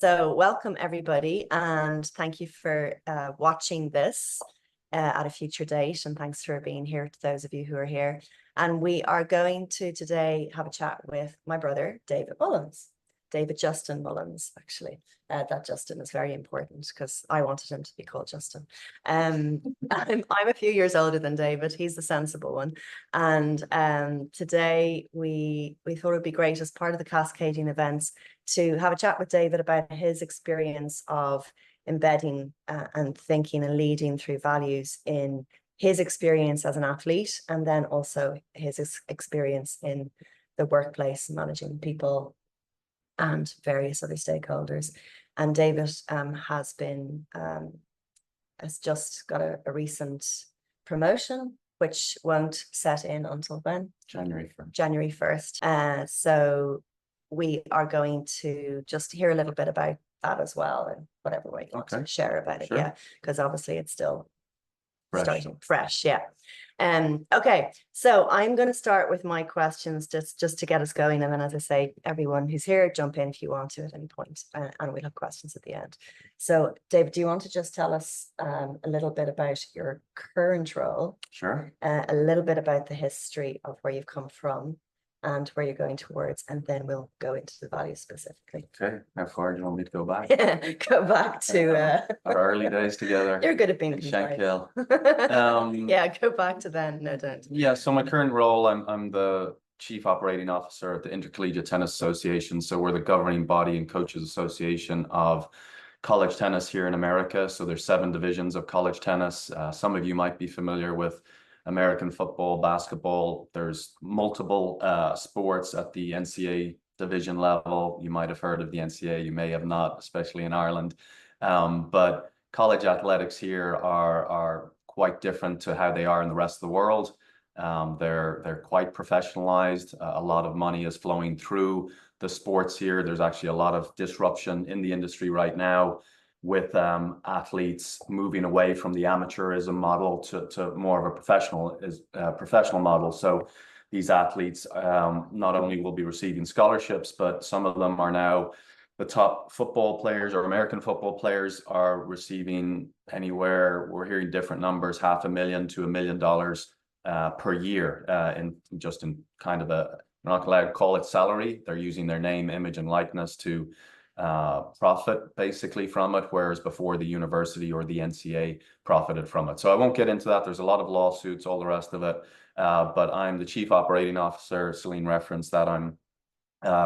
So welcome everybody, and thank you for watching this at a future date, and thanks for being here to those of you who are here. And we are going to today have a chat with my brother, David Mullins. David Justin Mullins, actually. That Justin is very important because I wanted him to be called Justin. I'm a few years older than David. He's the sensible one. And today we thought it would be great as part of the cascading events to have a chat with David about his experience of embedding and thinking and leading through values in his experience as an athlete, and then also his experience in the workplace, managing people and various other stakeholders. And David has just got a recent promotion, which won't set in until when? January 1st. January 1st. So we are going to just hear a little bit about that as well, and whatever way you want to share about it. Sure. Yeah, because obviously it's still starting fresh. Yeah. Okay, so I'm going to start with my questions just to get us going, and then, as I say, everyone who's here, jump in if you want to at any point, and we'll have questions at the end. So David, do you want to just tell us a little bit about your current role? Sure. A little bit about the history of where you've come from and where you're going towards, and then we'll go into the values specifically. Okay. How far do you want me to go back? Go back to our early days together. You're good at being Shankill. Yeah, go back to then. No, don't. Yeah. So my current role, I'm the Chief Operating Officer at the Intercollegiate Tennis Association. So we're the governing body and coaches association of college tennis here in America. So there's 7 divisions of college tennis. Some of you might be familiar with American football, basketball. There's multiple sports at the NCAA division level. You might have heard of the NCAA, you may have not, especially in Ireland. But college athletics here are quite different to how they are in the rest of the world. They're quite professionalized. A lot of money is flowing through the sports here. There's actually a lot of disruption in the industry right now, with athletes moving away from the amateurism model to more of a professional model. So these athletes not only will be receiving scholarships, but some of them are now the top football players, or American football players are receiving anywhere, we're hearing different numbers, $500,000 to $1 million per year in kind of a, I'm not allowed to call it salary. They're using their name, image, and likeness to profit basically from it, whereas before the university or the NCAA profited from it. So I won't get into that. There's a lot of lawsuits, all the rest of it. But I'm the Chief Operating Officer. Celine referenced that I'm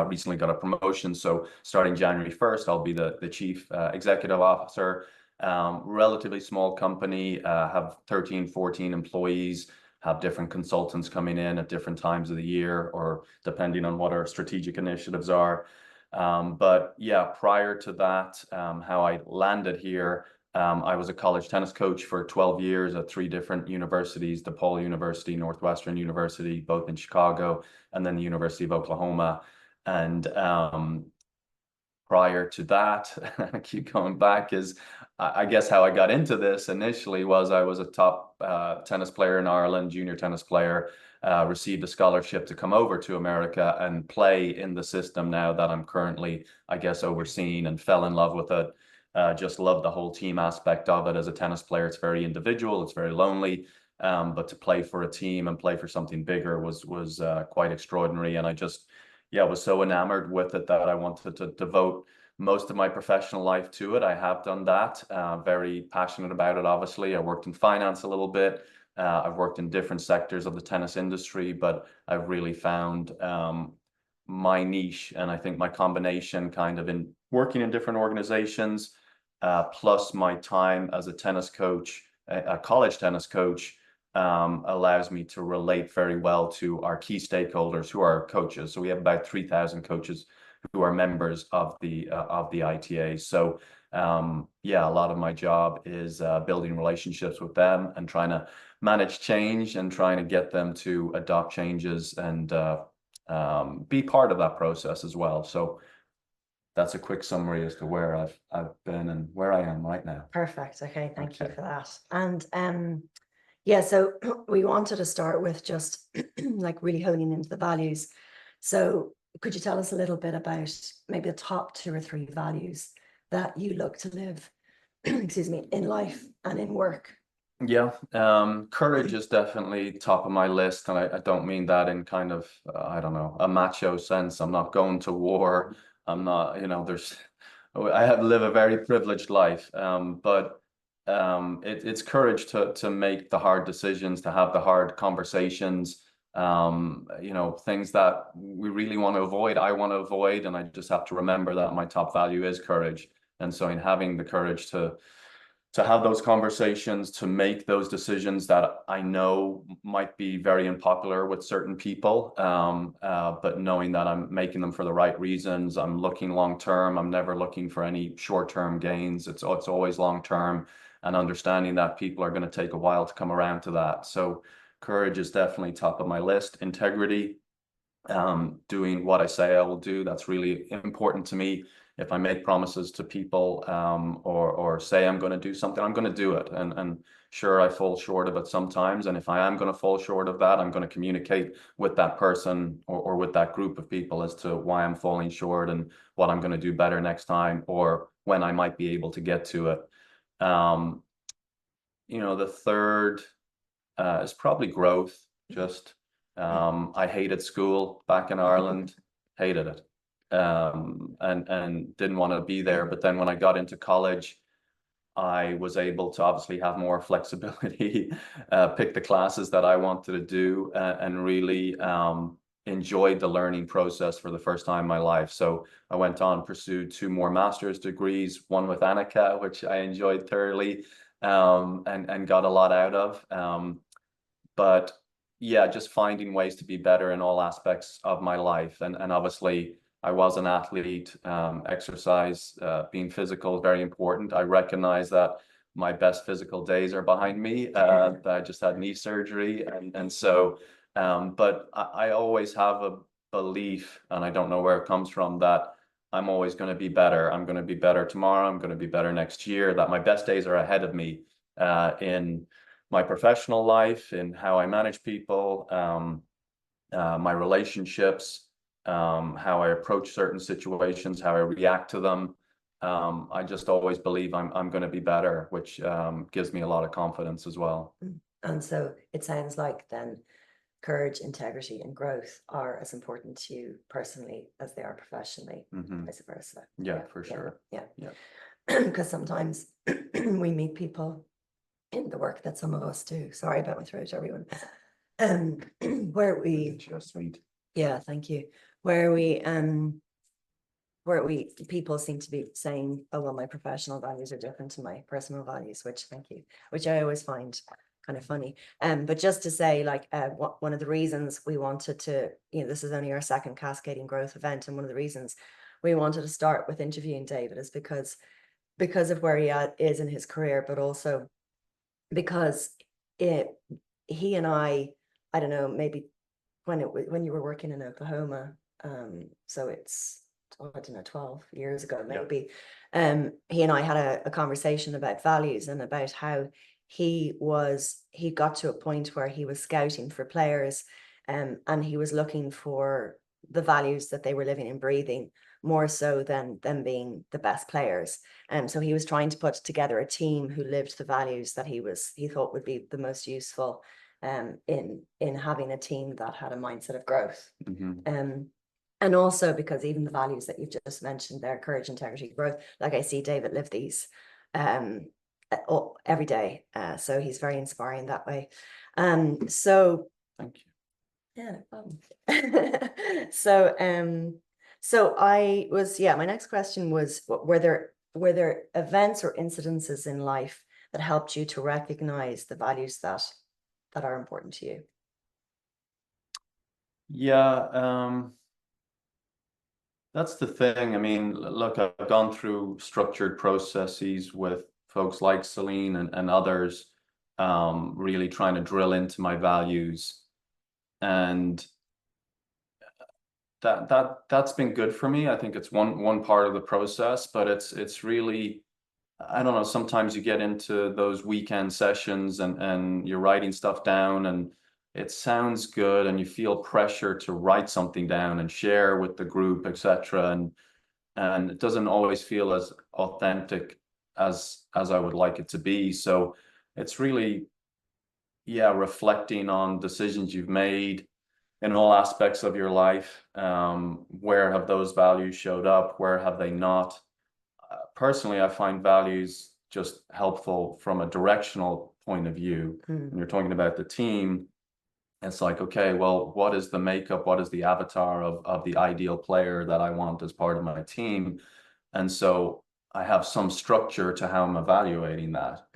recently got a promotion. So starting January 1st, I'll be the Chief Executive Officer. Relatively small company, have 13, 14 employees, have different consultants coming in at different times of the year, or depending on what our strategic initiatives are. But yeah, prior to that, how I landed here, I was a college tennis coach for 12 years at 3 different universities: DePaul University, Northwestern University, both in Chicago, and then the University of Oklahoma. And prior to that, I keep going back, is I guess how I got into this initially was I was a top tennis player in Ireland, junior tennis player. Received a scholarship to come over to America and play in the system now that I'm currently, I guess, overseeing, and fell in love with it. Just love the whole team aspect of it. As a tennis player, it's very individual, it's very lonely, but to play for a team and play for something bigger was quite extraordinary. And I just, was so enamored with it that I wanted to devote most of my professional life to it. I have done that, very passionate about it. Obviously, I worked in finance a little bit. I've worked in different sectors of the tennis industry, but I've really found my niche, and I think my combination kind of in working in different organizations, plus my time as a tennis coach, a college tennis coach, allows me to relate very well to our key stakeholders, who are coaches. So we have about 3,000 coaches who are members of the ITA. So a lot of my job is building relationships with them and trying to manage change and trying to get them to adopt changes and be part of that process as well. So that's a quick summary as to where I've been and where I am right now. Perfect. Okay, thank you for that. And so we wanted to start with just like really honing into the values. So could you tell us a little bit about maybe the top 2 or 3 values that you look to live, excuse me, in life and in work? Yeah, courage is definitely top of my list, and I don't mean that in kind of I don't know, a macho sense. I'm not going to war. I'm not, there's I have live a very privileged life, but it's courage to make the hard decisions, to have the hard conversations, things that we really want to avoid, I want to avoid, and I just have to remember that my top value is courage. And so in having the courage to have those conversations, to make those decisions that I know might be very unpopular with certain people, but knowing that I'm making them for the right reasons, I'm looking long term, I'm never looking for any short-term gains. It's always long term, and understanding that people are going to take a while to come around to that. So courage is definitely top of my list. Integrity, doing what I say I will do, that's really important to me. If I make promises to people, or say I'm going to do something, I'm going to do it. And sure, I fall short of it sometimes. And if I am going to fall short of that, I'm going to communicate with that person or with that group of people as to why I'm falling short and what I'm going to do better next time, or when I might be able to get to it. The third is probably growth. Just I hated school back in Ireland, hated it, and didn't want to be there. But then when I got into college, I was able to obviously have more flexibility, pick the classes that I wanted to do, and really enjoyed the learning process for the first time in my life. So I went on, pursued 2 more master's degrees, one with Annika, which I enjoyed thoroughly, and got a lot out of. But yeah, just finding ways to be better in all aspects of my life. And obviously I was an athlete, exercise, being physical is very important. I recognize that my best physical days are behind me. I just had knee surgery. And so, but I always have a belief, and I don't know where it comes from, that I'm always going to be better. I'm going to be better tomorrow. I'm going to be better next year, that my best days are ahead of me, in my professional life, in how I manage people, my relationships, how I approach certain situations, how I react to them. I just always believe I'm going to be better, which gives me a lot of confidence as well. And so it sounds like then courage, integrity, and growth are as important to you personally as they are professionally, vice versa. Yeah, for sure. Yeah. Because sometimes we meet people in the work that some of us do. Sorry about my throat, everyone. Where we Just sweet. Yeah, thank you. Where people seem to be saying, oh, well, my professional values are different to my personal values, which I always find kind of funny. But just to say, like, one of the reasons we wanted to, this is only our second Cascading Growth event, and one of the reasons we wanted to start with interviewing David is because of where he is in his career, but also because he and I don't know, maybe when you were working in Oklahoma, so it's, I don't know, 12 years ago maybe. Yeah. He and I had a conversation about values and about how he got to a point where he was scouting for players, and he was looking for the values that they were living and breathing more so than them being the best players. So he was trying to put together a team who lived the values that he thought would be the most useful in having a team that had a mindset of growth. And also because even the values that you've just mentioned there, courage, integrity, growth, like I see David live these every day. So he's very inspiring that way. So thank you. Yeah, no problem. So I was, my next question was, were there events or incidences in life that helped you to recognize the values that are important to you? Yeah, that's the thing. I mean, look, I've gone through structured processes with folks like Celine and others, really trying to drill into my values, and that's been good for me. I think it's one part of the process, but it's really, I don't know, sometimes you get into those weekend sessions and you're writing stuff down and it sounds good and you feel pressure to write something down and share with the group, etc. And and it doesn't always feel as authentic as I would like it to be. So it's really, yeah, reflecting on decisions you've made in all aspects of your life. Where have those values showed up? Where have they not? Personally, I find values just helpful from a directional point of view. When you're talking about the team, it's like, okay, well, what is the makeup? What is the avatar of the ideal player that I want as part of my team? And so I have some structure to how I'm evaluating that.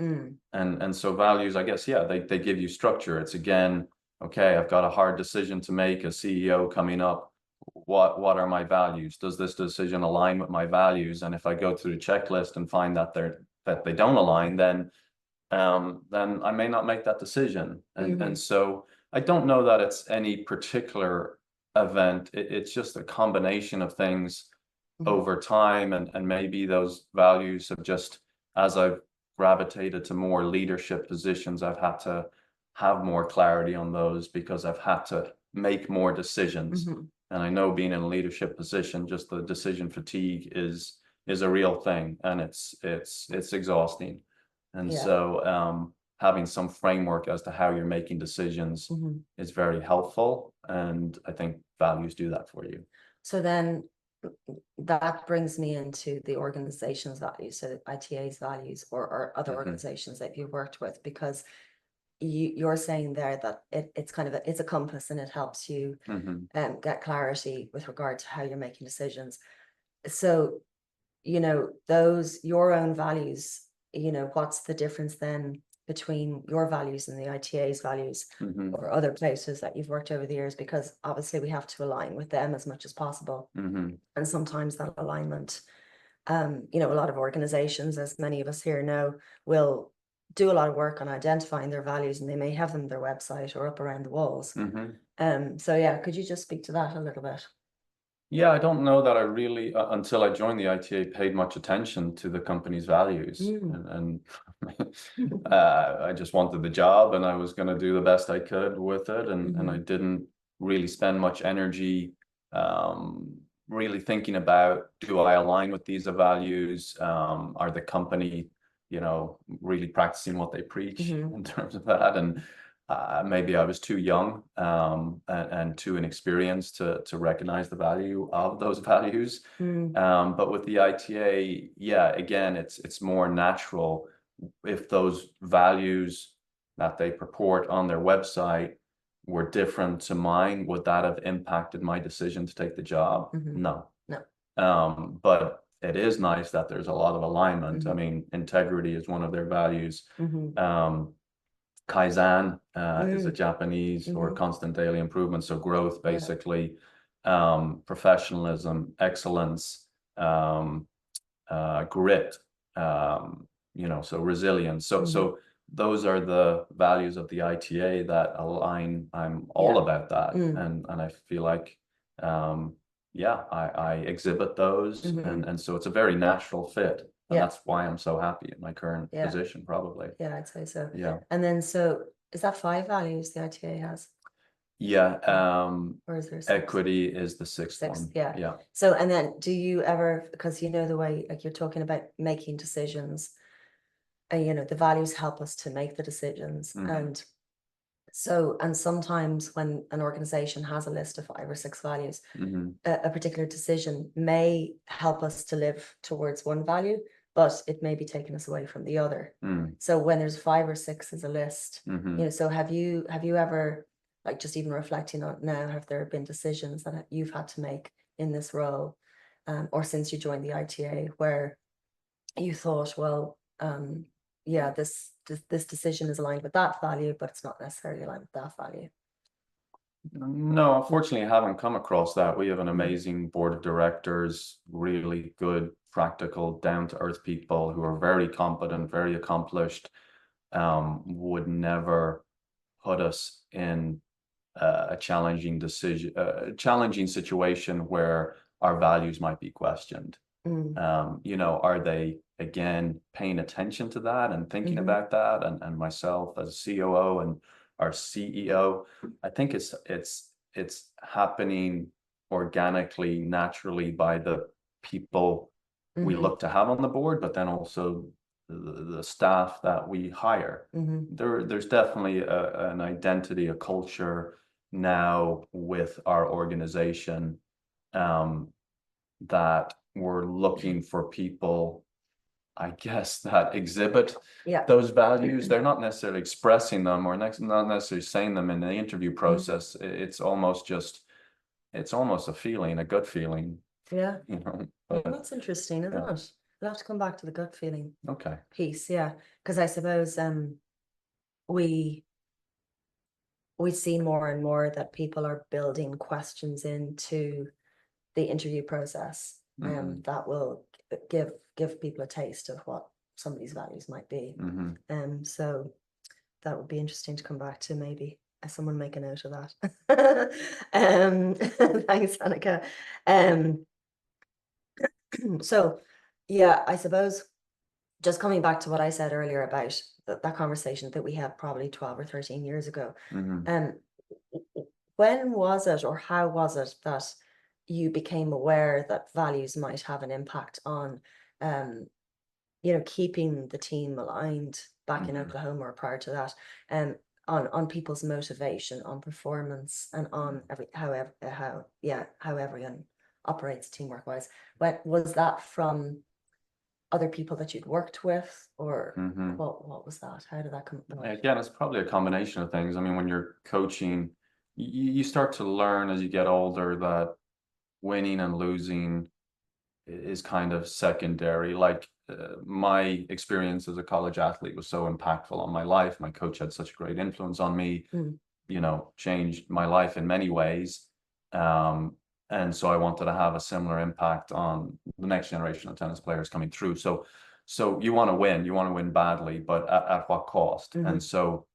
And so values, I guess, yeah, they give you structure. It's again, okay, I've got a hard decision to make, a CEO coming up. What are my values? Does this decision align with my values? And if I go through the checklist and find that they don't align, then I may not make that decision. And so I don't know that it's any particular event. It's just a combination of things over time, and maybe those values have just, as I've gravitated to more leadership positions, I've had to have more clarity on those because I've had to make more decisions. And I know being in a leadership position, just the decision fatigue is a real thing, and it's exhausting. And so having some framework as to how you're making decisions is very helpful, and I think values do that for you. So then that brings me into the organization's values, so ITA's values, or other organizations that you've worked with, because you're saying there that it's kind of it's a compass, and it helps you get clarity with regard to how you're making decisions. So, your own values, what's the difference then between your values and the ITA's values, or other places that you've worked over the years? Because obviously we have to align with them as much as possible. And sometimes that alignment, a lot of organizations, as many of us here know, will do a lot of work on identifying their values, and they may have them on their website or up around the walls. So yeah, could you just speak to that a little bit? Yeah, I don't know that I really, until I joined the ITA, paid much attention to the company's values. And I just wanted the job, and I was going to do the best I could with it. And I didn't really spend much energy really thinking about, do I align with these values? Are the company, really practicing what they preach in terms of that? And maybe I was too young and too inexperienced to recognize the value of those values. But with the ITA, yeah, again, it's more natural. If those values that they purport on their website were different to mine, would that have impacted my decision to take the job? No. But it is nice that there's a lot of alignment. I mean, integrity is one of their values. Kaizen is a Japanese, or constant daily improvement, so growth basically. Professionalism, excellence, grit, so resilience. So those are the values of the ITA that align. I'm all about that, and I feel like I exhibit those, and so it's a very natural fit. And that's why I'm so happy in my current position, probably. Yeah, I'd say so. Yeah. And then, so is that 5 values the ITA has? Yeah. Or is there 6? Equity is the 6th one. Yeah. So, and then do you ever, because the way, like, you're talking about making decisions, and the values help us to make the decisions. And so, and sometimes when an organization has a list of 5 or 6 values, a particular decision may help us to live towards one value, but it may be taking us away from the other. So when there's 5 or 6 as a list, so have you ever, like, just even reflecting on now, have there been decisions that you've had to make in this role, or since you joined the ITA, where you thought, well, yeah, this decision is aligned with that value, but it's not necessarily aligned with that value? No, unfortunately, I haven't come across that. We have an amazing board of directors, really good, practical, down-to-earth people who are very competent, very accomplished, would never put us in a challenging situation where our values might be questioned. Are they, again, paying attention to that and thinking about that? And myself as COO and our CEO, I think it's happening organically, naturally, by the people we Mhm. look to have on the board, but then also the staff that we hire. Mhm. There's definitely an identity, a culture now with our organization, that we're looking for people, I guess, that exhibit Yeah. those values. They're not necessarily expressing them or not necessarily saying them in the interview process. It's almost a feeling, a gut feeling, Yeah. you know. Well, But that's interesting, isn't yeah, it? We'll have to come back to the gut feeling okay. piece, yeah. Because I suppose we we see more and more that people are building questions into the interview process, Mm-hmm. that will give people a taste of what somebody's values might be. Mm-hmm. So that would be interesting to come back to, maybe. Someone make a note of that. Thanks, Annika. So yeah, I suppose just coming back to what I said earlier about that conversation that we had probably 12 or 13 years ago. Mm-hmm. Um, when was it, or how was it, that you became aware that values might have an impact on, keeping the team aligned back in Mm-hmm. Oklahoma, or prior to that, on people's motivation, on performance, and on how everyone operates teamwork wise? What was that, from other people that you'd worked with, or Mm-hmm. what was that? How did that come about? Again, it's probably a combination of things. I mean, when you're coaching, you start to learn as you get older that winning and losing is kind of secondary. Like, my experience as a college athlete was so impactful on my life. My coach had such a great influence on me, Mm. Changed my life in many ways. Um, and so I wanted to have a similar impact on the next generation of tennis players coming through. So you want to win badly, but at what cost? Mm-hmm. And so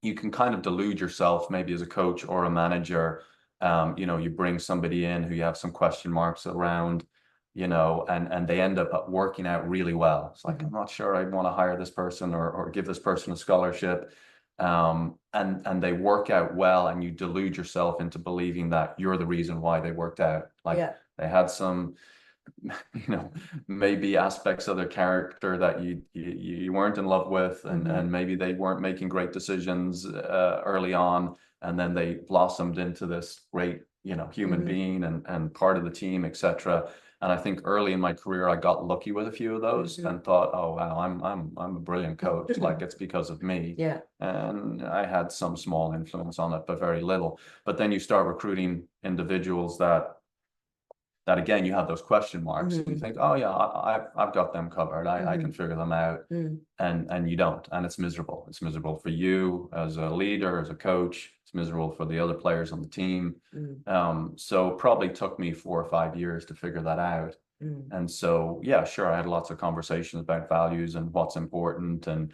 you can kind of delude yourself, maybe as a coach or a manager. You bring somebody in who you have some question marks around, and they end up working out really well. It's like, Mm-hmm. I'm not sure I want to hire this person or give this person a scholarship. And they work out well, and you delude yourself into believing that you're the reason why they worked out. Like, Yeah. they had some, maybe aspects of their character that you weren't in love with, and maybe they weren't making great decisions early on, and then they blossomed into this great human being and part of the team, etc. And I think early in my career I got lucky with a few of those and thought, oh wow, I'm a brilliant coach. Like, it's because of me. Yeah. And I had some small influence on it, but very little. But then you start recruiting individuals that again, you have those question marks. You think, oh yeah, I've got them covered. I can figure them out. And you don't, and it's miserable. It's miserable for you as a leader, as a coach. It's miserable for the other players on the team. So probably took me 4 or 5 years to figure that out. And so, yeah, sure, I had lots of conversations about values and what's important, and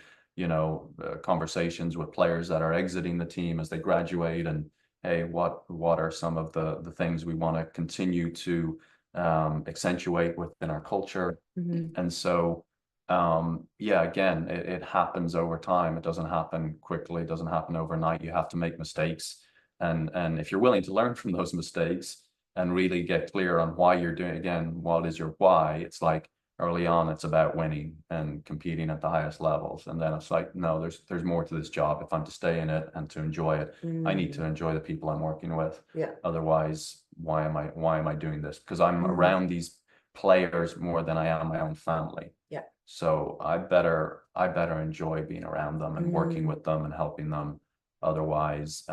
conversations with players that are exiting the team as they graduate, and hey, what are some of the things we want to continue to accentuate within our culture. And so, yeah, again, it happens over time. It doesn't happen quickly. It doesn't happen overnight. You have to make mistakes. And if you're willing to learn from those mistakes and really get clear on why you're doing it, again, what is your why? It's like, early on, it's about winning and competing at the highest levels. And then it's like, no, there's more to this job. If I'm to stay in it and to enjoy it, I need to enjoy the people I'm working with. Yeah. Otherwise, why am I doing this? Because I'm around these players more than I am my own family. Yeah. So I better enjoy being around them and working with them and helping them. Otherwise,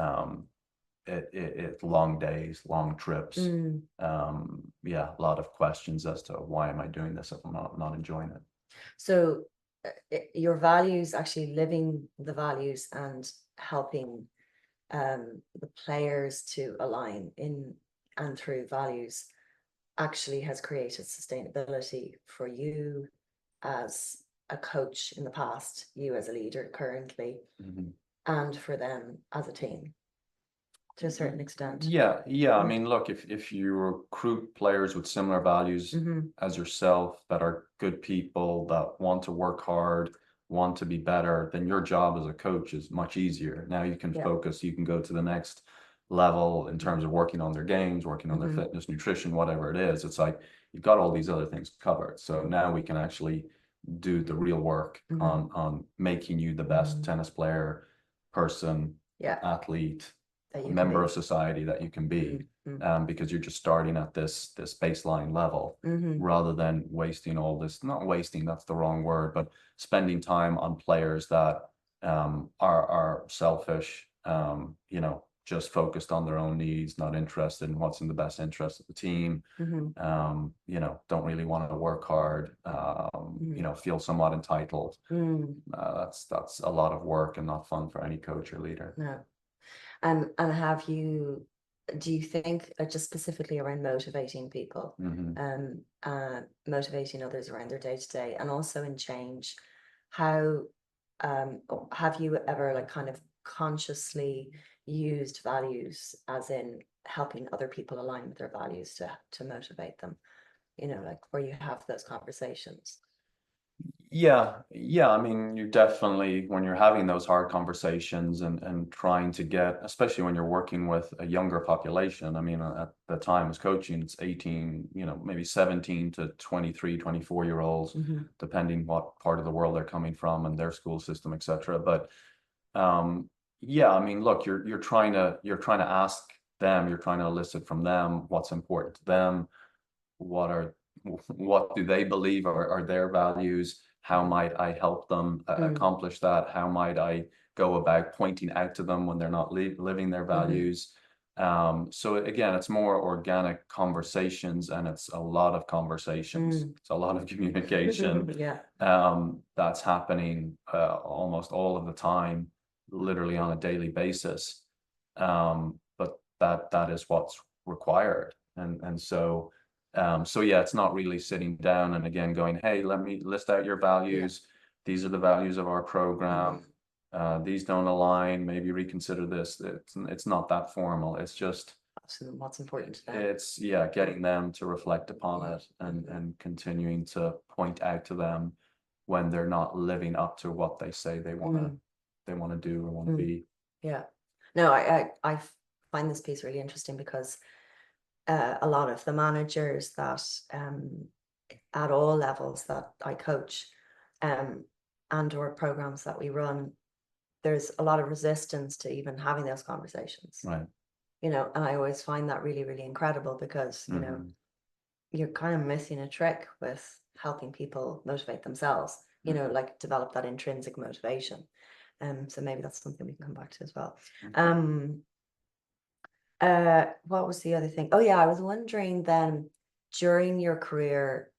it's long days, long trips. Yeah, a lot of questions as to why am I doing this if I'm not enjoying it. So your values, actually living the values and helping the players to align in and through values, actually has created sustainability for you as a coach in the past, you as a leader currently, and for them as a team, to a certain extent. Yeah. I mean, look, if you recruit players with similar values as yourself, that are good people, that want to work hard, want to be better, then your job as a coach is much easier. Now you can focus, you can go to the next level in terms of working on their games, working on their fitness, nutrition, whatever it is. It's like you've got all these other things covered. So now we can actually do the real work on making you the best tennis player, person, athlete, member of society that you can be. Because you're just starting at this baseline level, rather than wasting all this, not wasting, that's the wrong word, but spending time on players that are selfish, you know, just focused on their own needs, not interested in what's in the best interest of the team, you know, don't really want to work hard, you know, feel somewhat entitled. That's a lot of work and not fun for any coach or leader. No. And do you think just specifically around motivating people, motivating others around their day-to-day, and also in change, how have you ever like kind of consciously used values, as in helping other people align with their values to motivate them, you know, like where you have those conversations? Yeah. I mean, you definitely, when you're having those hard conversations and trying to get, especially when you're working with a younger population, I mean, at the time I was coaching, it's 18, you know, maybe 17 to 23, 24-year-olds, depending what part of the world they're coming from and their school system, etc. But yeah, I mean, look, you're trying to ask them, you're trying to elicit from them what's important to them, what do they believe are their values, how might I help them accomplish that, how might I go about pointing out to them when they're not living their values. So again, it's more organic conversations, and it's a lot of conversations. It's a lot of communication that's happening almost all of the time, literally on a daily basis. But that is what's required. And so yeah, it's not really sitting down and again going, hey, let me list out your values. These are the values of our program. These don't align, maybe reconsider this. It's not that formal. It's just what's important to them. It's getting them to reflect upon it and continuing to point out to them when they're not living up to what they say they want to do or want to be. Yeah. No, I find this piece really interesting because a lot of the managers that at all levels that I coach and or programs that we run, there's a lot of resistance to even having those conversations. Right. You know, and I always find that really, really incredible because, you know, you're kind of missing a trick with helping people motivate themselves, you know, like develop that intrinsic motivation. So maybe that's something we can come back to as well. What was the other thing? Oh yeah, I was wondering then, during your career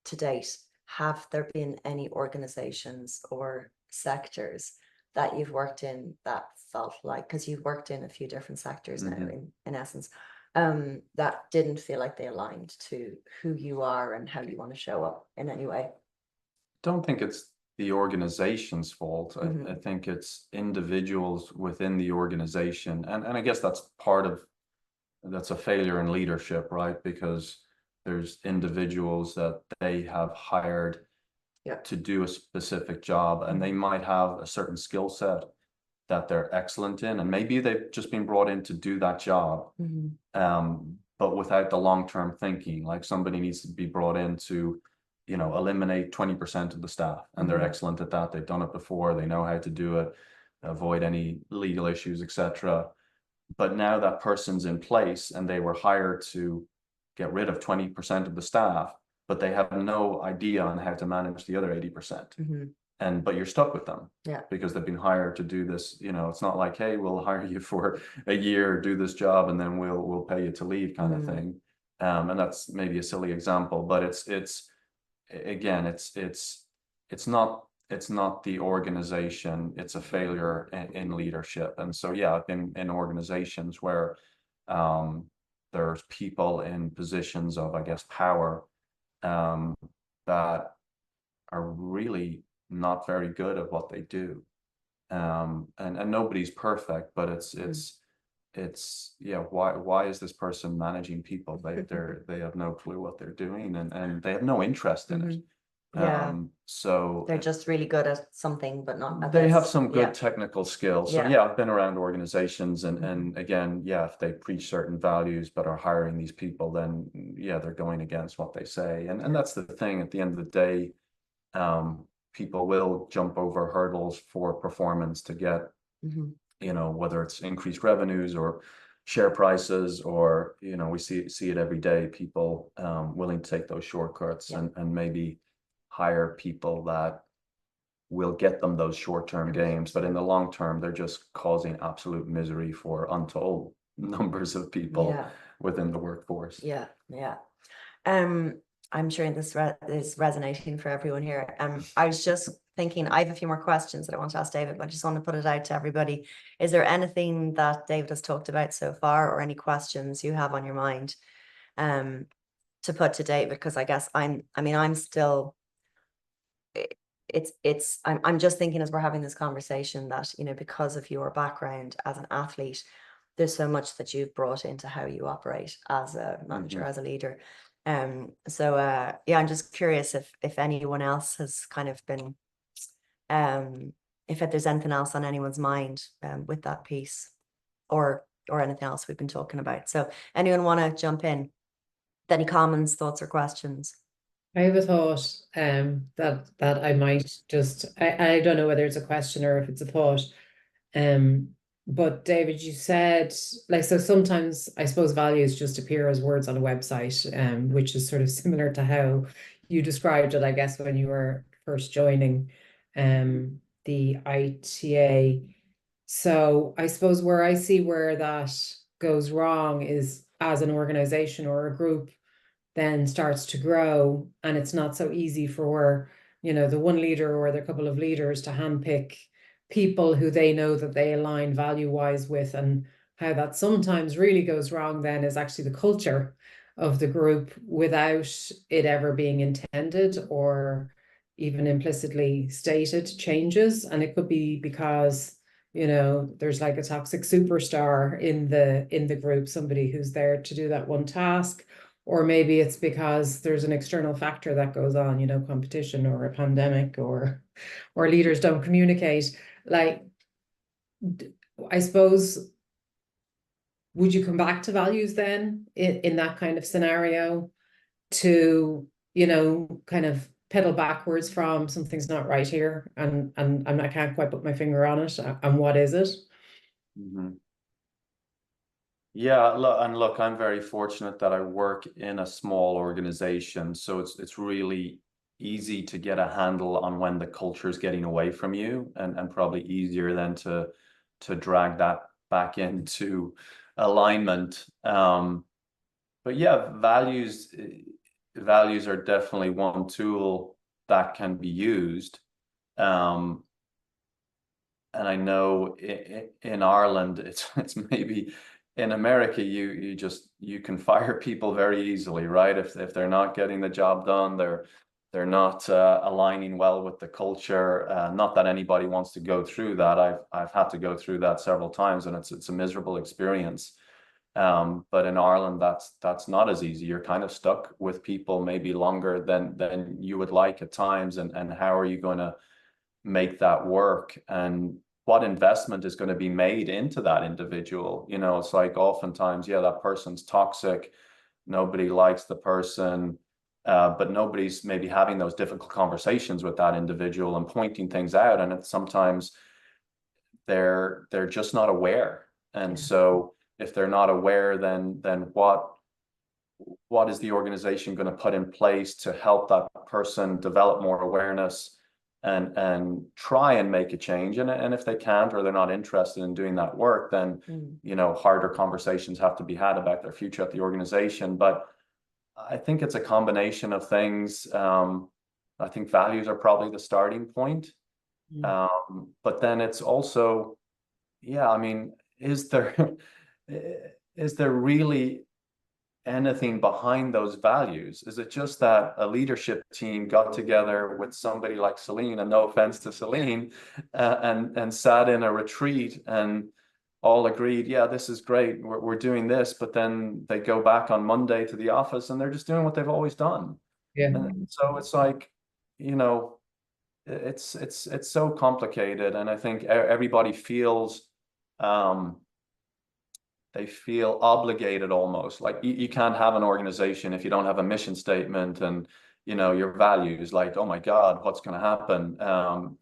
to date, have there been any organizations or sectors that you've worked in that felt like, because you've worked in a few different sectors now in essence, that didn't feel like they aligned to who you are and how you want to show up in any way? Don't think it's the organization's fault. I think it's individuals within the organization. And I guess that's a failure in leadership, right? Because there's individuals that they have hired to do a specific job, and they might have a certain skill set that they're excellent in, and maybe they've just been brought in to do that job, but without the long-term thinking. Like somebody needs to be brought in to, you know, eliminate 20% of the staff, and they're excellent at that. They've done it before. They know how to do it, avoid any legal issues, etc. But now that person's in place and they were hired to get rid of 20% of the staff, but they have no idea on how to manage the other 80%. But you're stuck with them because they've been hired to do this. You know, it's not like, hey, we'll hire you for a year, do this job, and then we'll pay you to leave kind of thing. And that's maybe a silly example, but it's not the organization. It's a failure in leadership. And so yeah, I've been in organizations where there's people in positions of, I guess, power that are really not very good at what they do. And nobody's perfect, but it's why is this person managing people? They have no clue what they're doing, and they have no interest in it. Yeah. So They're just really good at something, but not at they have this. some good Yeah. technical skills. So Yeah. yeah, I've been around organizations and again, yeah, if they preach certain values but are hiring these people, then yeah, they're going against what they say. And that's the thing, at the end of the day, people will jump over hurdles for performance to get, you know, whether it's increased revenues or share prices, or, you know, we see it every day, people willing to take those shortcuts and maybe hire people that will get them those short-term gains, but in the long term, they're just causing absolute misery for untold numbers of people within the workforce. Yeah. Yeah. I'm sure this is resonating for everyone here. I was just thinking, I have a few more questions that I want to ask David, but I just want to put it out to everybody. Is there anything that David has talked about so far, or any questions you have on your mind to put to David? Because I guess I'm still, I'm just thinking as we're having this conversation that, you know, because of your background as an athlete, there's so much that you've brought into how you operate as a manager, as a leader. So yeah, I'm just curious if anyone else has kind of been, if there's anything else on anyone's mind with that piece, or anything else we've been talking about. So anyone want to jump in? Any comments, thoughts, or questions? I have a thought that I might just, I don't know whether it's a question or if it's a thought. But David, you said, like, so sometimes I suppose values just appear as words on a website, which is sort of similar to how you described it, I guess, when you were first joining the ITA. So I suppose where I see where that goes wrong is as an organization or a group then starts to grow, and it's not so easy for, you know, the one leader or the couple of leaders to handpick people who they know that they align value-wise with. And how that sometimes really goes wrong then is actually the culture of the group, without it ever being intended or even implicitly stated, changes. And it could be because, you know, there's like a toxic superstar in the group, somebody who's there to do that one task. Or maybe it's because there's an external factor that goes on, you know, competition or a pandemic, or leaders don't communicate. Like, I suppose, would you come back to values then in that kind of scenario to, you know, kind of pedal backwards from something's not right here, and I can't quite put my finger on it, and what is it? Yeah, look, I'm very fortunate that I work in a small organization, so it's really easy to get a handle on when the culture is getting away from you, and probably easier than to drag that back into alignment. But yeah, values are definitely one tool that can be used. And I know in Ireland, it's maybe, in America, you can fire people very easily, right? If they're not getting the job done, they're not aligning well with the culture. Not that anybody wants to go through that. I've had to go through that several times, and it's a miserable experience. But in Ireland, that's not as easy. You're kind of stuck with people maybe longer than you would like at times, and how are you going to make that work? And what investment is going to be made into that individual? You know, it's like oftentimes, yeah, that person's toxic, nobody likes the person, but nobody's maybe having those difficult conversations with that individual and pointing things out, and it's sometimes they're just not aware. And so if they're not aware, then what is the organization going to put in place to help that person develop more awareness and try and make a change? And if they can't, or they're not interested in doing that work, then you know, harder conversations have to be had about their future at the organization. But I think it's a combination of things. I think values are probably the starting point. But then it's also, yeah, I mean, is there really anything behind those values? Is it just that a leadership team got together with somebody like Celine, and no offense to Celine, and sat in a retreat and all agreed, yeah, this is great, we're doing this, but then they go back on Monday to the office and they're just doing what they've always done. Yeah. And so it's like, you know, it's so complicated, and I think everybody feels they feel obligated almost. Like you can't have an organization if you don't have a mission statement and, you know, your values. Like, oh my God, what's going to happen?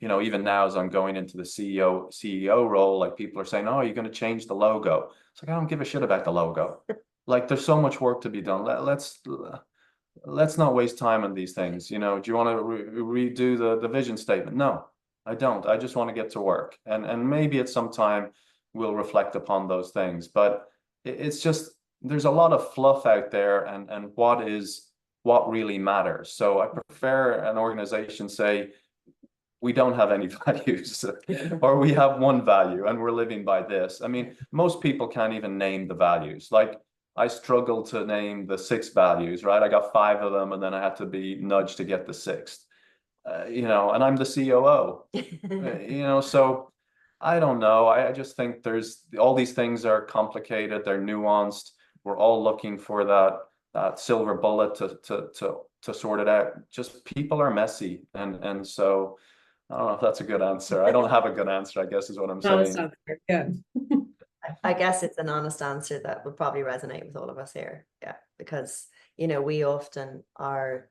You know, even now as I'm going into the CEO role, like people are saying, oh, you're going to change the logo. It's like, I don't give a shit about the logo. Like, there's so much work to be done. Let's not waste time on these things. You know, do you want to redo the vision statement? No, I don't. I just want to get to work. And maybe at some time we'll reflect upon those things. But it's just, there's a lot of fluff out there, and what really matters. So I prefer an organization say, we don't have any values, or we have one value and we're living by this. I mean, most people can't even name the values. Like, I struggled to name the 6 values, right? I got 5 of them, and then I had to be nudged to get the 6th. You know, and I'm the COO. You know, so I don't know. I just think there's all these things are complicated. They're nuanced. We're all looking for that silver bullet to sort it out. Just people are messy, and so I don't know if that's a good answer. I don't have a good answer, I guess, is what I'm saying. Yeah. I guess it's an honest answer that would probably resonate with all of us here. Yeah, because, you know, we often are,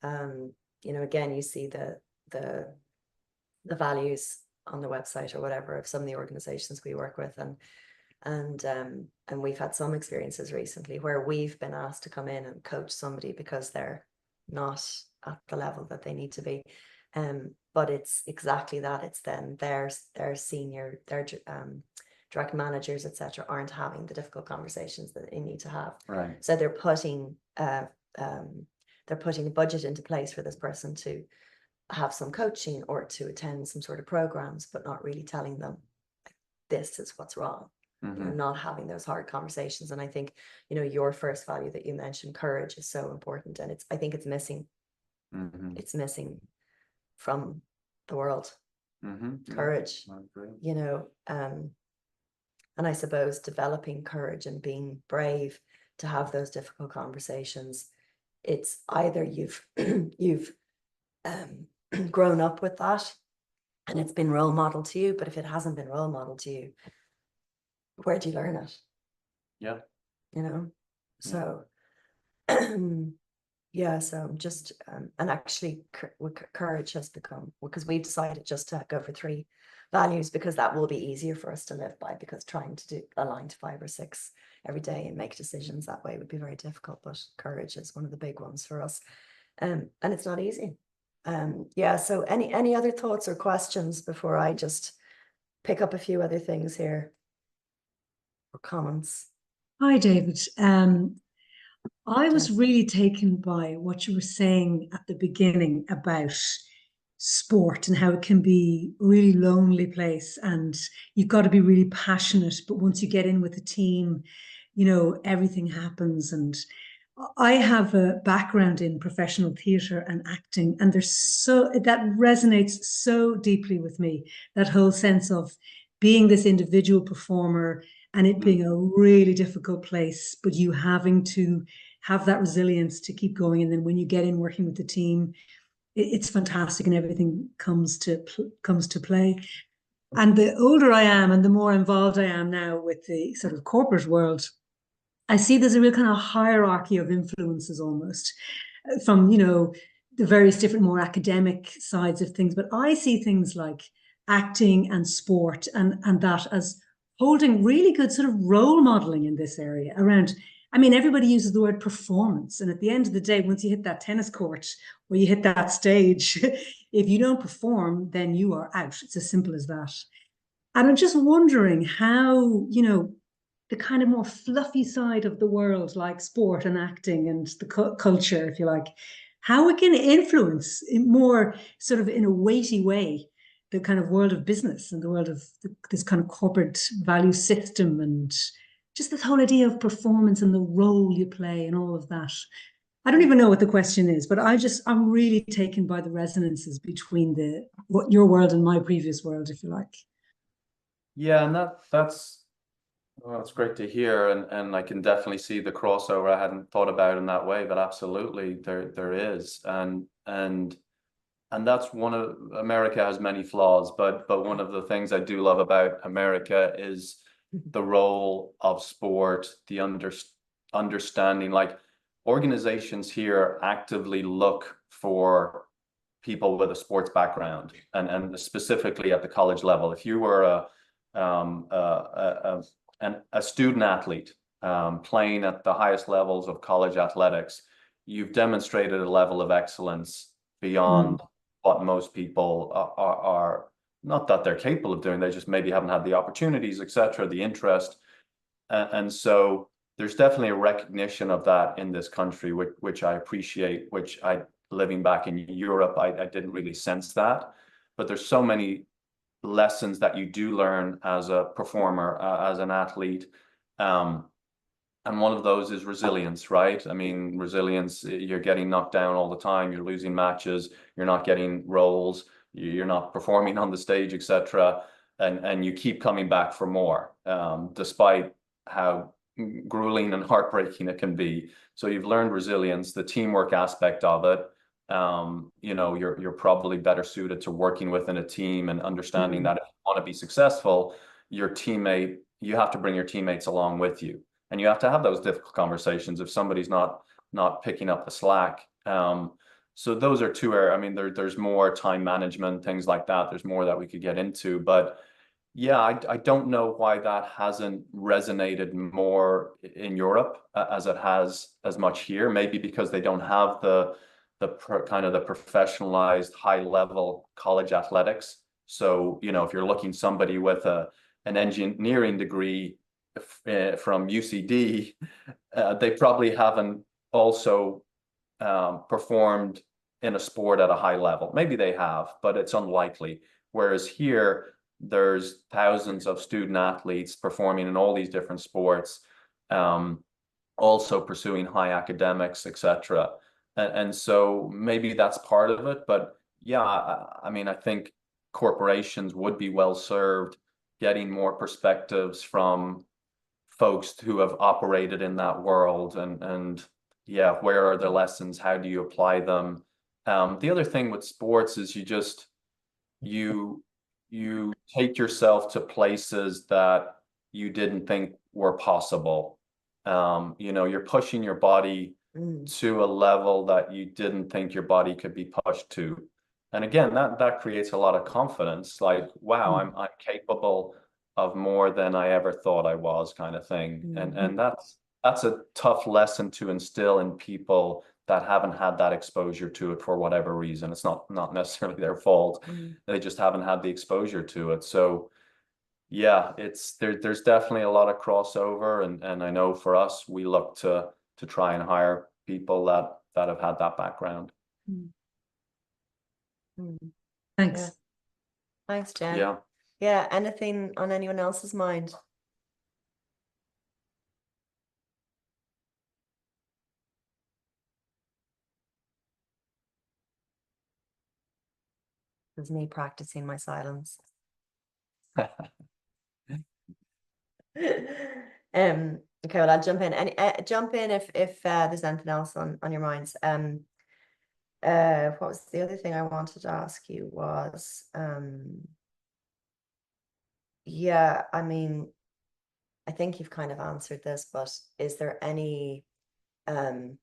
you know, again, you see the values on the website or whatever of some of the organizations we work with, and we've had some experiences recently where we've been asked to come in and coach somebody because they're not at the level that they need to be. But it's exactly that. It's then their senior, their direct managers, etc., aren't having the difficult conversations that they need to have. Right. So they're putting a budget into place for this person to have some coaching or to attend some sort of programs, but not really telling them this is what's wrong. Mm-hmm. You know, not having those hard conversations. And I think, you know, your first value that you mentioned, courage, is so important, and I think it's missing. Mm-hmm. It's missing from the world. Mm-hmm. Courage. I agree. You know, and I suppose developing courage and being brave to have those difficult conversations. It's either you've grown up with that and it's been role modeled to you, but if it hasn't been role modeled to you, where do you learn it? Yeah. You know, so yeah, so just and actually courage has become, because we've decided just to go for 3 values because that will be easier for us to live by, because trying to align to 5 or 6 every day and make decisions that way would be very difficult. But courage is one of the big ones for us, and it's not easy. Yeah, so any other thoughts or questions before I just pick up a few other things here or comments? Hi, David. I was really taken by what you were saying at the beginning about sport and how it can be a really lonely place, and you've got to be really passionate. But once you get in with the team, you know, everything happens. And I have a background in professional theatre and acting, and that resonates so deeply with me, that whole sense of being this individual performer and it being a really difficult place, but you having to have that resilience to keep going. And then when you get in working with the team, it's fantastic, and everything comes to play. And the older I am and the more involved I am now with the sort of corporate world, I see there's a real kind of hierarchy of influences almost from, you know, the various different more academic sides of things. But I see things like acting and sport and that as holding really good sort of role modeling in this area around. I mean, everybody uses the word performance. And at the end of the day, once you hit that tennis court or you hit that stage, if you don't perform, then you are out. It's as simple as that. And I'm just wondering how, you know, the kind of more fluffy side of the world, like sport and acting and the culture, if you like, how it can influence in more sort of in a weighty way the kind of world of business and the world of this kind of corporate value system, and just this whole idea of performance and the role you play and all of that. I don't even know what the question is, but I'm really taken by the resonances between what your world and my previous world, if you like. Yeah, and that's great to hear, and I can definitely see the crossover. I hadn't thought about it in that way, but absolutely there is, and and that's one of America has many flaws, but one of the things I do love about America is the role of sport, the understanding. Like, organizations here actively look for people with a sports background, and specifically at the college level. If you were a student athlete playing at the highest levels of college athletics, you've demonstrated a level of excellence beyond what most people are, not that they're capable of doing, they just maybe haven't had the opportunities, etc., the interest. And so there's definitely a recognition of that in this country, which I appreciate, which living back in Europe, I didn't really sense that. But there's so many lessons that you do learn as a performer, as an athlete. And one of those is resilience, right? I mean, resilience, you're getting knocked down all the time, you're losing matches, you're not getting roles, you're not performing on the stage, etc. And you keep coming back for more, despite how grueling and heartbreaking it can be. So you've learned resilience, the teamwork aspect of it. You know, you're probably better suited to working within a team and understanding that if you want to be successful, you have to bring your teammates along with you. And you have to have those difficult conversations if somebody's not picking up the slack. So those are two areas. I mean, there's more time management, things like that. There's more that we could get into. But yeah, I don't know why that hasn't resonated more in Europe as it has as much here. Maybe because they don't have the kind of the professionalized high level college athletics. So, you know, if you're looking somebody with an engineering degree from UCD, they probably haven't also performed in a sport at a high level. Maybe they have, but it's unlikely. Whereas here, there's thousands of student athletes performing in all these different sports, also pursuing high academics, etc. And so maybe that's part of it. But yeah, I mean, I think corporations would be well served getting more perspectives from folks who have operated in that world, and yeah, where are the lessons? How do you apply them? The other thing with sports is you take yourself to places that you didn't think were possible. You know, you're pushing your body to a level that you didn't think your body could be pushed to. And again, that creates a lot of confidence, like, wow, I'm capable of more than I ever thought I was, kind of thing. And that's a tough lesson to instill in people that haven't had that exposure to it for whatever reason. It's not necessarily their fault. They just haven't had the exposure to it. So yeah, there's definitely a lot of crossover, and I know for us, we look to try and hire people that have had that background. Thanks. Yeah. Thanks, Jen. Yeah. Yeah, anything on anyone else's mind? This is me practicing my silence. Okay, well, I'll jump in. And jump in if there's anything else on your minds. What was the other thing I wanted to ask you was, yeah, I mean, I think you've kind of answered this, but is there any, you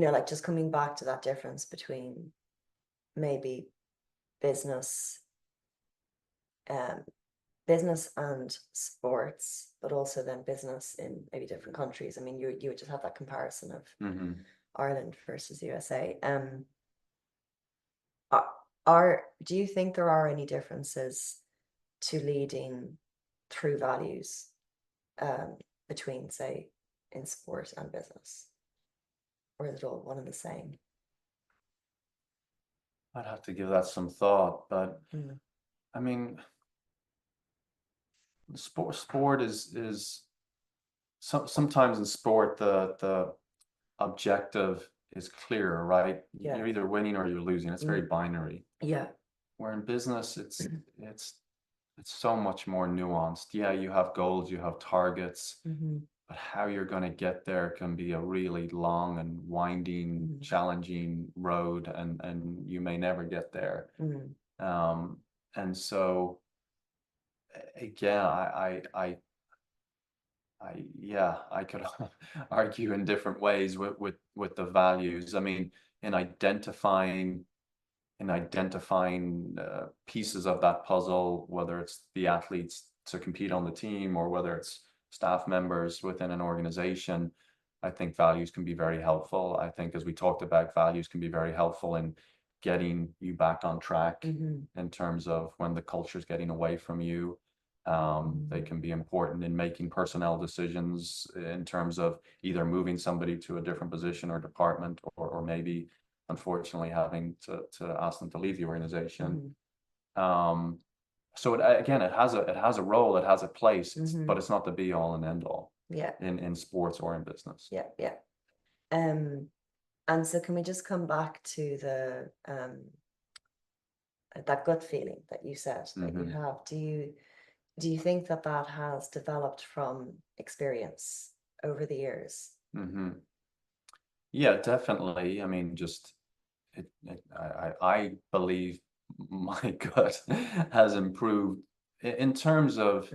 know, like just coming back to that difference between maybe business and sports, but also then business in maybe different countries. I mean, you would just have that comparison of Ireland versus USA. Do you think there are any differences to leading through values between, say, in sport and business, or is it all one and the same? I'd have to give that some thought, but I mean, sport is sometimes in sport the objective is clear, right? Yeah. You're either winning or you're losing. It's very binary. Yeah. Where in business, it's so much more nuanced. Yeah, you have goals, you have targets, but how you're going to get there can be a really long and winding, challenging road, and you may never get there. And so again, I could argue in different ways with the values. I mean, in identifying pieces of that puzzle, whether it's the athletes to compete on the team or whether it's staff members within an organization, I think values can be very helpful. I think, as we talked about, values can be very helpful in getting you back on track in terms of when the culture is getting away from you. They can be important in making personnel decisions in terms of either moving somebody to a different position or department, or maybe unfortunately having to ask them to leave the organization. So again, it has a role, it has a place, but it's not the be all and end all. Yeah. In sports or in business. Yeah, yeah. And so can we just come back to the that gut feeling that you said that you have? Do you think that has developed from experience over the years? Yeah, definitely. I mean, I believe my gut has improved in terms of,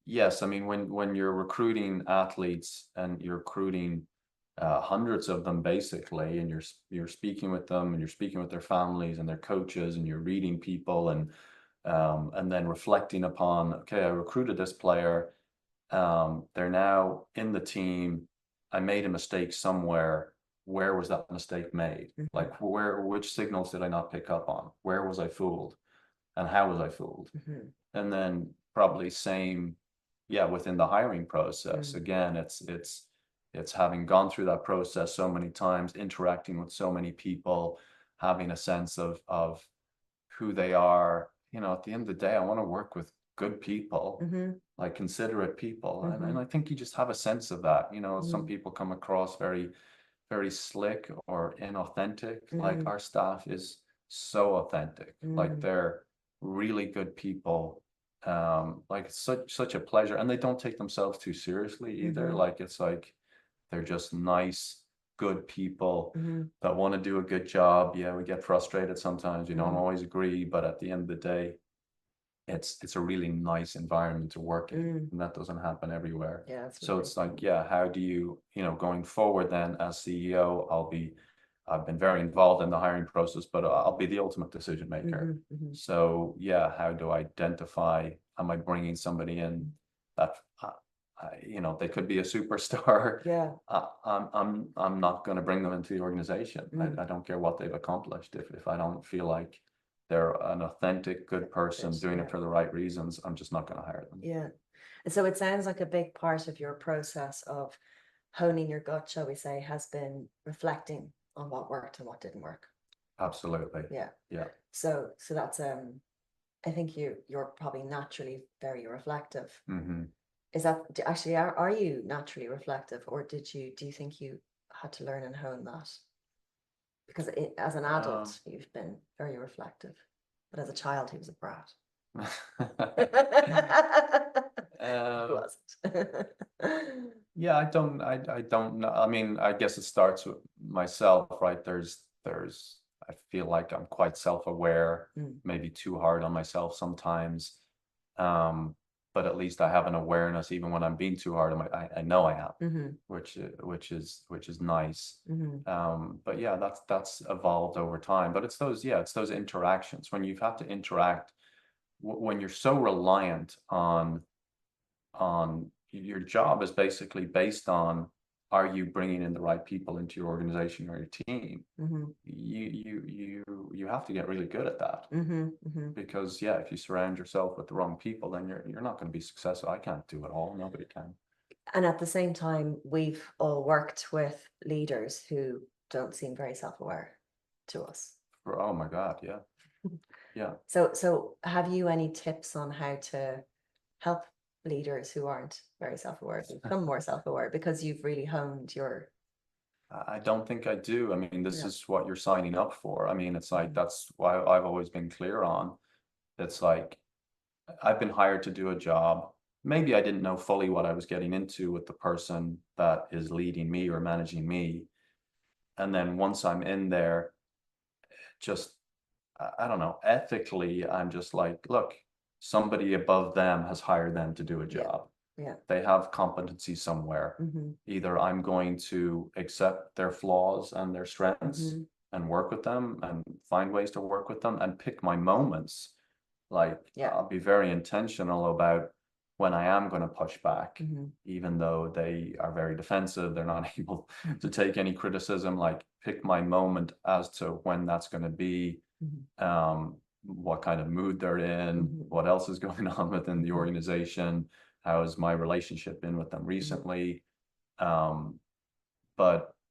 yes, I mean, when you're recruiting athletes and you're recruiting hundreds of them basically, and you're speaking with them and you're speaking with their families and their coaches, and you're reading people, and then reflecting upon, okay, I recruited this player, they're now in the team, I made a mistake somewhere. Where was that mistake made? Like, which signals did I not pick up on? Where was I fooled? And how was I fooled? And then probably same, within the hiring process. Again, it's having gone through that process so many times, interacting with so many people, having a sense of who they are. You know, at the end of the day, I want to work with good people, like considerate people. And I think you just have a sense of that. You know, some people come across very, very slick or inauthentic. Like, our staff is so authentic. Like, they're really good people. Like, it's such a pleasure, and they don't take themselves too seriously either. Like, it's like they're just nice, good people that want to do a good job. Yeah, we get frustrated sometimes, we don't always agree, but at the end of the day, it's a really nice environment to work in, and that doesn't happen everywhere. Yeah, so it's like, how do you going forward then as CEO, I've been very involved in the hiring process, but I'll be the ultimate decision maker. So how do I identify, am I bringing somebody in that they could be a superstar? I'm not going to bring them into the organization. I don't care what they've accomplished. If I don't feel like they're an authentic, good person doing it for the right reasons, I'm just not going to hire them. Yeah. And so it sounds like a big part of your process of honing your gut, shall we say, has been reflecting on what worked and what didn't work. Absolutely. Yeah. So that's I think you're probably naturally very reflective. Is that actually, are you naturally reflective, or do you think you had to learn and hone that? Because as an adult, you've been very reflective, but as a child, he was a brat. Who wasn't? Yeah, I don't know. I mean, I guess it starts with myself, right? I feel like I'm quite self-aware, maybe too hard on myself sometimes. But at least I have an awareness, even when I'm being too hard on I know I am, which is nice. But yeah, that's evolved over time. But it's those interactions when you've had to interact, when you're so reliant on your job is basically based on, are you bringing in the right people into your organization or your team? You have to get really good at that, because if you surround yourself with the wrong people, then you're not going to be successful. I can't do it all. Nobody can. And at the same time, we've all worked with leaders who don't seem very self-aware to us. Oh my God, yeah. So have you any tips on how to help leaders who aren't very self-aware to become more self-aware, because you've really honed your... I don't think I do. I mean, this is what you're signing up for. I mean, it's like, that's why I've always been clear on. It's like, I've been hired to do a job. maybe I didn't know fully what I was getting into with the person that is leading me or managing me. And then once I'm in there, just, I don't know, ethically, I'm just like, look, somebody above them has hired them to do a job. Yeah. They have competency somewhere. Either I'm going to accept their flaws and their strengths and work with them and find ways to work with them and pick my moments. Like, I'll be very intentional about when I am going to push back, even though they are very defensive, they're not able to take any criticism, like pick my moment as to when that's going to be, what kind of mood they're in, what else is going on within the organization, how has my relationship been with them recently.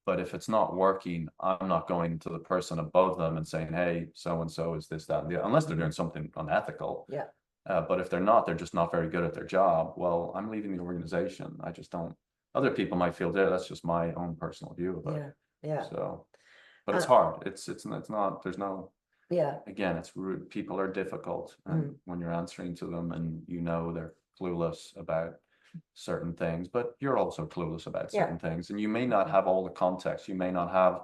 But if it's not working, I'm not going to the person above them and saying, hey, so-and-so is this, that, and the other, unless they're doing something unethical. Yeah. But if they're not, they're just not very good at their job. Well, I'm leaving the organization. I just don't. Other people might feel that's just my own personal view of it. Yeah. So, but it's hard. It's not. There's no. Yeah. Again, it's rude. People are difficult, and when you're answering to them, and they're clueless about certain things, but you're also clueless about certain things, and you may not have all the context. You may not have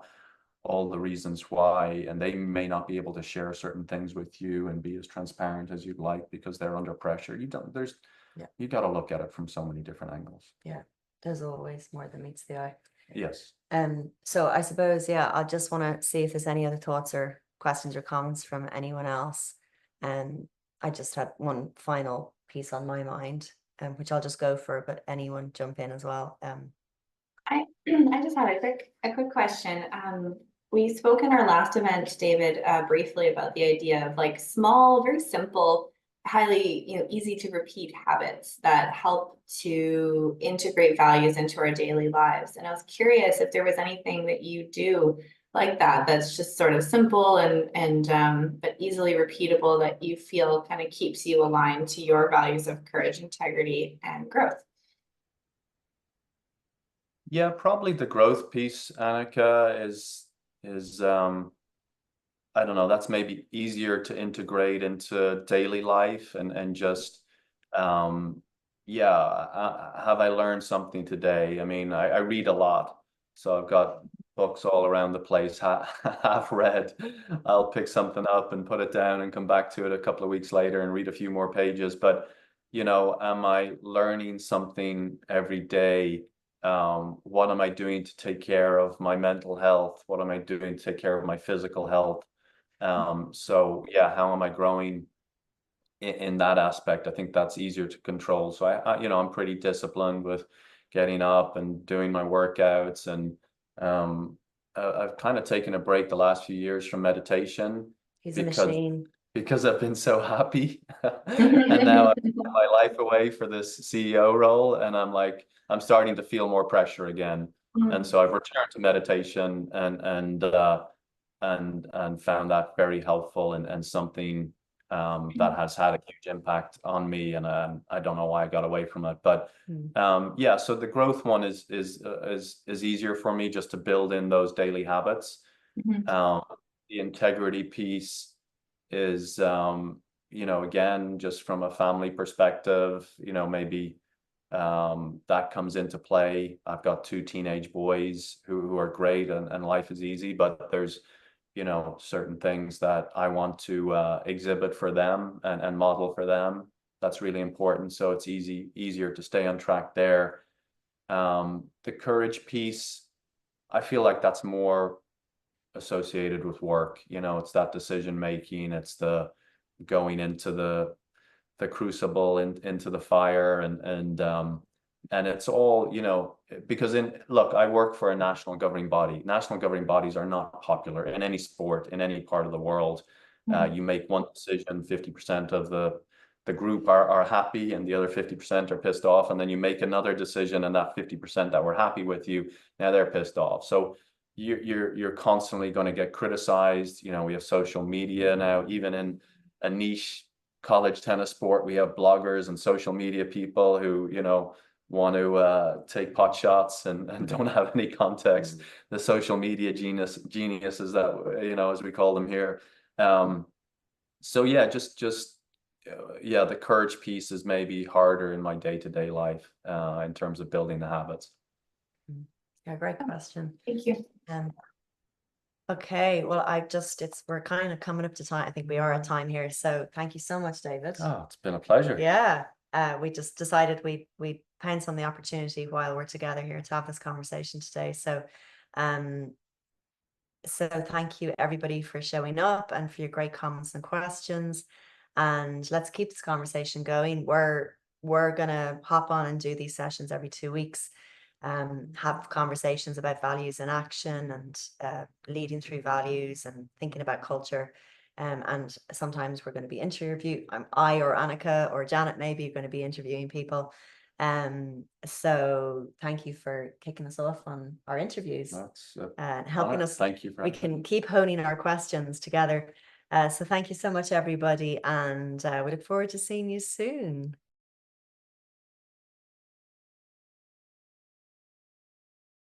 all the reasons why, and they may not be able to share certain things with you and be as transparent as you'd like because they're under pressure. You got to look at it from so many different angles. Yeah, there's always more than meets the eye. Yes. So I suppose, I just want to see if there's any other thoughts or questions or comments from anyone else. I just had one final piece on my mind, which I'll just go for, but anyone jump in as well. I just had a quick question. We spoke in our last event, David, briefly about the idea of like small, very simple, highly, easy to repeat habits that help to integrate values into our daily lives. And I was curious if there was anything that you do like that, that's just sort of simple and but easily repeatable, that you feel kind of keeps you aligned to your values of courage, integrity, and growth. Yeah, probably the growth piece, Annika, is I don't know, that's maybe easier to integrate into daily life and just have I learned something today? I mean, I read a lot, so I've got books all around the place, half read. I'll pick something up and put it down and come back to it a couple of weeks later and read a few more pages. But am I learning something every day? What am I doing to take care of my mental health? What am I doing to take care of my physical health? How am I growing in that aspect? I think that's easier to control. So I'm pretty disciplined with getting up and doing my workouts, and I've kind of taken a break the last few years from meditation. He's a machine. Because I've been so happy. And now I've put my life away for this CEO role, and I'm starting to feel more pressure again. And so I've returned to meditation and found that very helpful and something that has had a huge impact on me. And I don't know why I got away from it, but so the growth one is easier for me, just to build in those daily habits. The integrity piece is again, just from a family perspective, maybe that comes into play. I've got 2 teenage boys who are great, and life is easy, but there's certain things that I want to exhibit for them and model for them. That's really important, so it's easier to stay on track there. The courage piece, I feel like that's more associated with work. It's that decision making, it's the going into the crucible, into the fire, and it's all, because I work for a national governing body. National governing bodies are not popular in any sport in any part of the world. You make one decision, 50% of the group are happy, and the other 50% are pissed off, and then you make another decision, and that 50% that were happy with you, now they're pissed off. So you're constantly going to get criticized. We have social media now. Even in a niche college tennis sport, we have bloggers and social media people who want to take pot shots and don't have any context. The social media geniuses that as we call them here. Just yeah, the courage piece is maybe harder in my day-to-day life in terms of building the habits. Yeah, great question. Thank you. Okay, well, we're kind of coming up to time. I think we are at time here. So thank you so much, David. Oh, it's been a pleasure. Yeah, we just decided we pounce on the opportunity while we're together here to have this conversation today. So, so thank you everybody for showing up and for your great comments and questions. And let's keep this conversation going. We're gonna hop on and do these sessions every 2 weeks. Have conversations about values in action and leading through values and thinking about culture. And sometimes we're going to be I or Annika or Janet maybe are going to be interviewing people. So thank you for kicking us off on our interviews and helping us. Thank you. We can keep honing our questions together. So thank you so much, everybody, and we look forward to seeing you soon.